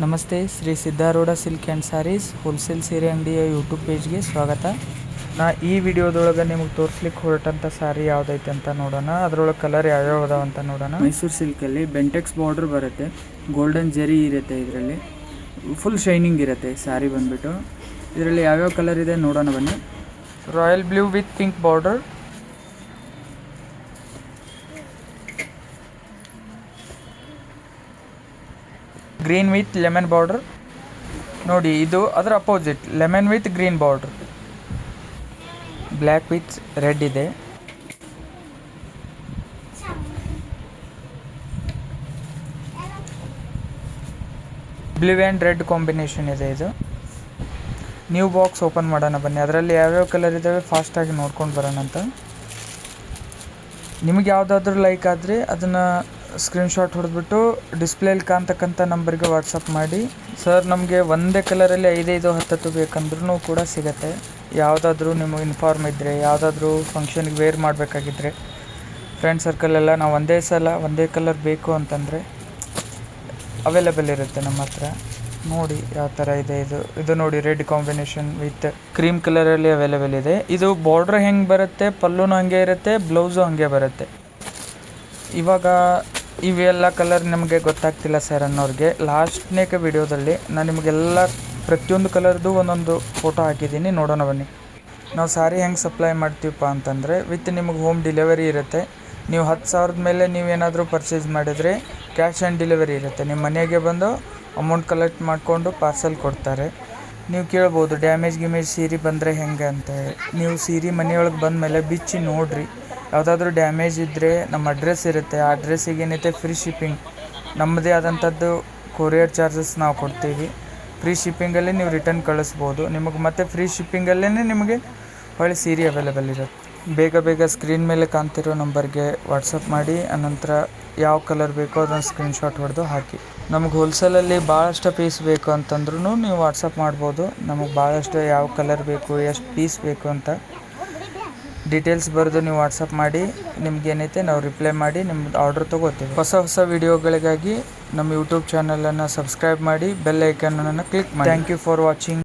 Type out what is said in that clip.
ನಮಸ್ತೆ, Shri Siddharudha silk and sarees wholesale ಸೀರೆ ಅಂಗಡಿಯ ಯೂಟ್ಯೂಬ್ ಪೇಜ್ಗೆ ಸ್ವಾಗತ. ನಾ ಈ ವಿಡಿಯೋದೊಳಗೆ ನಿಮಗೆ ತೋರಿಸ್ಲಿಕ್ಕೆ ಹೊರಟಂಥ ಸ್ಯಾರಿ ಯಾವುದೈತೆ ಅಂತ ನೋಡೋಣ. ಅದರೊಳಗೆ ಕಲರ್ ಯಾವ್ಯಾವ ಅದಾವ ಅಂತ ನೋಡೋಣ. ಮೈಸೂರು ಸಿಲ್ಕಲ್ಲಿ ಬೆಂಟೆಕ್ಸ್ ಬಾರ್ಡ್ರ್ ಬರುತ್ತೆ, ಗೋಲ್ಡನ್ ಜರಿ ಇರುತ್ತೆ, ಇದರಲ್ಲಿ ಫುಲ್ ಶೈನಿಂಗ್ ಇರುತ್ತೆ ಸ್ಯಾರಿ ಬಂದುಬಿಟ್ಟು. ಇದರಲ್ಲಿ ಯಾವ್ಯಾವ ಕಲರ್ ಇದೆ ನೋಡೋಣ ಬನ್ನಿ. Royal blue with pink border, green with lemon border. ನೋಡಿ, ಇದು ಅದರ opposite, lemon with green border. Black with red ಇದೆ. ಬ್ಲೂ ಆ್ಯಂಡ್ ರೆಡ್ ಕಾಂಬಿನೇಷನ್ ಇದೆ ಇದು. ನ್ಯೂ ಬಾಕ್ಸ್ ಓಪನ್ ಮಾಡೋಣ ಬನ್ನಿ. ಅದರಲ್ಲಿ ಯಾವ್ಯಾವ ಕಲರ್ ಇದ್ದಾವೆ ಫಾಸ್ಟಾಗಿ ನೋಡ್ಕೊಂಡು ಬರೋಣ ಅಂತ. ನಿಮಗೆ ಯಾವುದಾದ್ರೂ ಲೈಕ್ ಆದರೆ ಅದನ್ನು ಸ್ಕ್ರೀನ್ಶಾಟ್ ಹೊಡೆದ್ಬಿಟ್ಟು ಡಿಸ್ಪ್ಲೇಲಿ ಕಾಣ್ತಕ್ಕಂಥ ನಂಬರ್ಗೆ ವಾಟ್ಸಪ್ ಮಾಡಿ. ಸರ್, ನಮಗೆ ಒಂದೇ ಕಲರಲ್ಲಿ 5 10 ಬೇಕಂದ್ರೂ ಕೂಡ ಸಿಗುತ್ತೆ. ಯಾವುದಾದ್ರೂ ನಿಮಗೆ ಇನ್ಫಾರ್ಮ್ ಇದ್ದರೆ, ಯಾವುದಾದ್ರೂ ಫಂಕ್ಷನ್ಗೆ ವೇರ್ ಮಾಡಬೇಕಾಗಿದ್ದರೆ, ಫ್ರೆಂಡ್ ಸರ್ಕಲೆಲ್ಲ ನಾವು ಒಂದೇ ಕಲರ್ ಬೇಕು ಅಂತಂದರೆ ಅವೈಲೇಬಲ್ ಇರುತ್ತೆ ನಮ್ಮ ಹತ್ರ. ನೋಡಿ ಯಾವ ಥರ ಇದೆ ಇದು ನೋಡಿ, ರೆಡ್ ಕಾಂಬಿನೇಷನ್ ವಿತ್ ಕ್ರೀಮ್ ಕಲರಲ್ಲಿ ಅವೈಲೇಬಲ್ ಇದೆ. ಇದು ಬಾರ್ಡ್ರ್ ಹೆಂಗೆ ಬರುತ್ತೆ, ಪಲ್ಲುನೂ ಹಾಗೆ ಇರುತ್ತೆ, ಬ್ಲೌಸು ಹಾಗೆ ಬರುತ್ತೆ. ಇವಾಗ ಇವೆಲ್ಲ ಕಲರ್ ನಿಮಗೆ ಗೊತ್ತಾಗ್ತಿಲ್ಲ ಸರ್ ಅನ್ನೋರಿಗೆ, ಲಾಸ್ಟ್ನೇ ವಿಡಿಯೋದಲ್ಲಿ ನಾನು ನಿಮಗೆಲ್ಲ ಪ್ರತಿಯೊಂದು ಕಲರ್ದು ಒಂದೊಂದು ಫೋಟೋ ಹಾಕಿದ್ದೀನಿ, ನೋಡೋಣ ಬನ್ನಿ. ನಾವು ಸ್ಯಾರಿ ಹೆಂಗೆ ಸಪ್ಲೈ ಮಾಡ್ತೀವಪ್ಪ ಅಂತಂದರೆ, ವಿತ್ ನಿಮಗೆ ಹೋಮ್ ಡೆಲಿವರಿ ಇರುತ್ತೆ. ನೀವು 10,000 ಮೇಲೆ ನೀವೇನಾದರೂ ಪರ್ಚೇಸ್ ಮಾಡಿದರೆ ಕ್ಯಾಶ್ ಆನ್ ಡೆಲಿವರಿ ಇರುತ್ತೆ. ನಿಮ್ಮ ಮನೆಗೆ ಬಂದು ಅಮೌಂಟ್ ಕಲೆಕ್ಟ್ ಮಾಡಿಕೊಂಡು ಪಾರ್ಸೆಲ್ ಕೊಡ್ತಾರೆ. ನೀವು ಕೇಳ್ಬೋದು, ಡ್ಯಾಮೇಜ್ ಸೀರೆ ಬಂದರೆ ಹೆಂಗೆ ಅಂತ. ನೀವು ಸೀರೆ ಮನೆಯೊಳಗೆ ಬಂದ ಮೇಲೆ ಬಿಚ್ಚಿ ನೋಡಿರಿ. ಯಾವುದಾದ್ರೂ ಡ್ಯಾಮೇಜ್ ಇದ್ದರೆ ನಮ್ಮ ಅಡ್ರೆಸ್ ಇರುತ್ತೆ, ಆ ಅಡ್ರೆಸ್ಸಿಗೆ ಏನೈತೆ ಫ್ರೀ ಶಿಪ್ಪಿಂಗ್, ನಮ್ಮದೇ ಆದಂಥದ್ದು ಕೊರಿಯರ್ ಚಾರ್ಜಸ್ ನಾವು ಕೊಡ್ತೀವಿ. ಫ್ರೀ ಶಿಪ್ಪಿಂಗಲ್ಲಿ ನೀವು ರಿಟರ್ನ್ ಕಳಿಸ್ಬೋದು. ನಿಮಗೆ ಮತ್ತೆ ಫ್ರೀ ಶಿಪ್ಪಿಂಗಲ್ಲೇ ನಿಮಗೆ ಹೊಳ್ಳಿ ಸೀರೆ ಅವೈಲೇಬಲ್ ಇರುತ್ತೆ. ಬೇಗ ಸ್ಕ್ರೀನ್ ಮೇಲೆ ಕಾಣ್ತಿರೋ ನಂಬರ್ಗೆ ವಾಟ್ಸಪ್ ಮಾಡಿ, ಅನಂತರ ಯಾವ ಕಲರ್ ಬೇಕೋ ಅದನ್ನು ಸ್ಕ್ರೀನ್ಶಾಟ್ ಹೊಡೆದು ಹಾಕಿ. ನಮಗೆ ಹೋಲ್ಸೇಲಲ್ಲಿ ಭಾಳಷ್ಟು ಪೀಸ್ ಬೇಕು ಅಂತಂದ್ರೂ ನೀವು ವಾಟ್ಸಪ್ ಮಾಡ್ಬೋದು. ನಮಗೆ ಭಾಳಷ್ಟು ಯಾವ ಕಲರ್ ಬೇಕು, ಎಷ್ಟು ಪೀಸ್ ಬೇಕು ಅಂತ ಡೀಟೇಲ್ಸ್ ಬರೆದು ನೀವು ವಾಟ್ಸಪ್ ಮಾಡಿ. ನಿಮ್ಗೇನೈತೆ ನಾವು ರಿಪ್ಲೈ ಮಾಡಿ ನಿಮ್ದು ಆರ್ಡ್ರ್ ತೊಗೋತೀವಿ. ಹೊಸ ವಿಡಿಯೋಗಳಿಗಾಗಿ ನಮ್ಮ ಯೂಟ್ಯೂಬ್ ಚಾನಲನ್ನು ಸಬ್ಸ್ಕ್ರೈಬ್ ಮಾಡಿ, ಬೆಲ್ ಐಕನನ್ನು ಕ್ಲಿಕ್ ಮಾಡಿ. Thank you for watching.